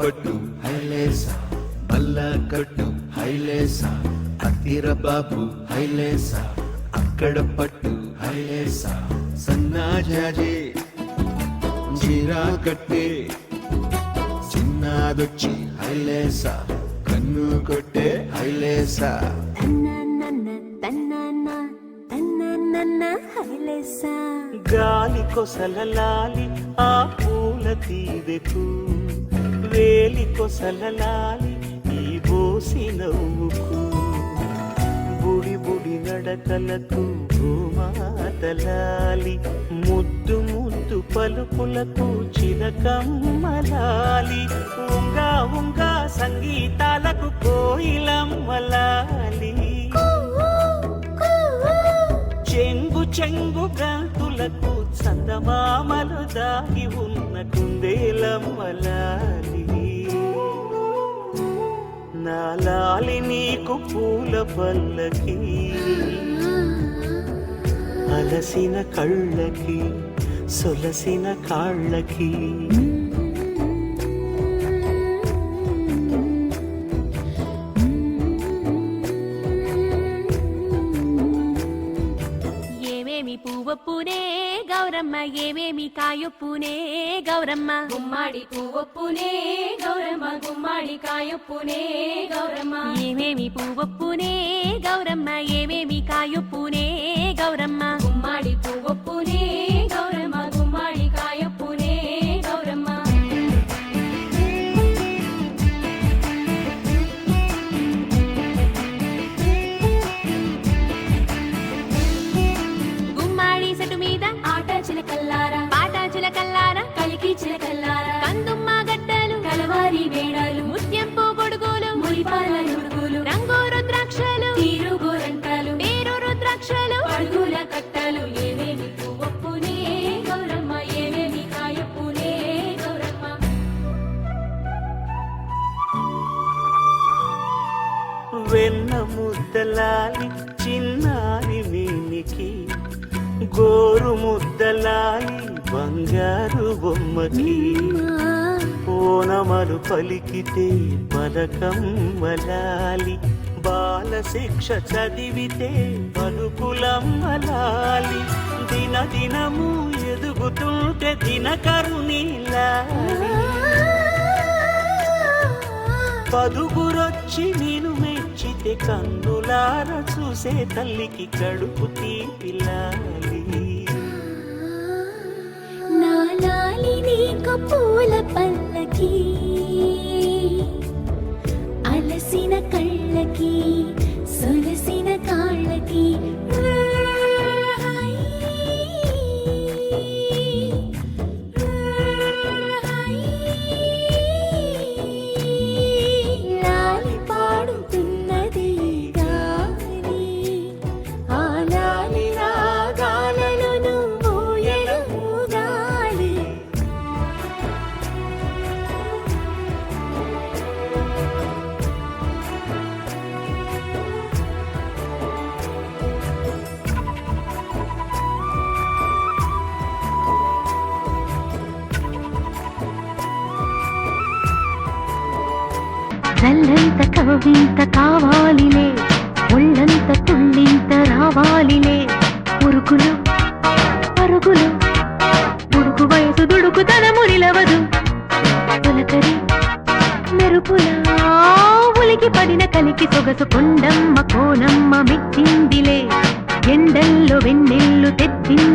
పట్టు హైలేసా, బల్లా కట్టు హైలేసా, అత్తిర బాబు హైలేసా, అక్కడ పట్టు హైలేసా, సన్నాజాజే జీరా కట్టే చిన్నాదొచ్చి హైలేసా, కన్ను కొట్టే హైలేసా. గాలి కొసలలాలి ఆ పూల తీవెకు, వేలి కొసలలాలి ఈ బోసి నవ్వుకు, బుడి బుడి నడకలకు భూమాతలాలి, ముద్దు ముద్దు పలుపులకు చిలకమ్మలాలి, ఉంగా ఉంగా సంగీతాలకు కోయిలమ్మలాలి, చెంగు చెంగు గంతులకు చందమామలు దాగి ఉన్న కుందేలమ్మలాలి. నా లాలి నీకు పూల పల్లకి, అలసిన కళ్ళకి సొలసిన కాళ్ళకి, పువ్వొప్పునే గౌరమ్మ, ఏమేమి కాయొప్పునే గౌరమ్మ, గుమ్మాడి పువ్వొప్పునే గౌరమ్మ, గుమ్మాడి కాయొప్పునే గౌరమ్మ, ఏమేమి పువ్వొప్పునే గౌరమ్మ, ఏమేమి కాయొప్పునే గౌరమ్మ, గుమ్మాడి పువ్వొప్పునే గౌరమ్మ, గుమ్మాడి కాయొప్పునే గౌరమ్మ. గుమ్మాడి సెటు మీద ఆట చిలకల్లారా, పాట చిలకల్లారా, కలికి చిలకల్లారా, కందుమ్మ గడ్డలు, కలవారి వేడాలు, ముత్యంపు గొడుగులు, మురిపాల నుడుగులు, రంగు రుద్రాక్షలు, తీరు గోరంటాలు, పేరు రుద్రాక్షలు, అడుగుల కట్టలు, ఏమేమి పువ్వొప్పునే గౌరమ్మ, ఏమేమి కాయొప్పునే గౌరమ్మ. వెన్న ముద్దలాలి చిన్నారి మేనికి, గోరు ముద్దలాలి బంగారు బొమ్మకి, ఓనమలు పలికితే పలకమ్మలాలి, బాల శిక్ష చదివితే పలుకులమ్మలాలి, దిన దినము ఎదుగుతుంటే దినకరుణీలాలి, పదుగురొచ్చి నేను మెచ్చితే కన్నులార చూసే తల్లికి కడుపు తీపిలాలి. నా లాలి నీకు పూల పల్లకి, అలసిన కళ్ళకి సొలసిన కాళ్ళకి, లాలి పాడుతున్నది గాలి, ఆ లాలి రాగాలలో నువ్వు ఎడుగాలి. చల్లంత కవింత కావాలిలే, ఒళ్ళంత తుళ్ళింత రావాలిలే, ఉరుకులు పరుగులు దుడుకు వయసు దుడుకుతనము నిలవదు, తొలకరి మెరుపులా ఉలికి పడిన కలికి సొగసు కొండమ్మ కోనమ్మ మెచ్చిందిలే, ఎండల్లో వెన్నెల్లు తెచ్చింది.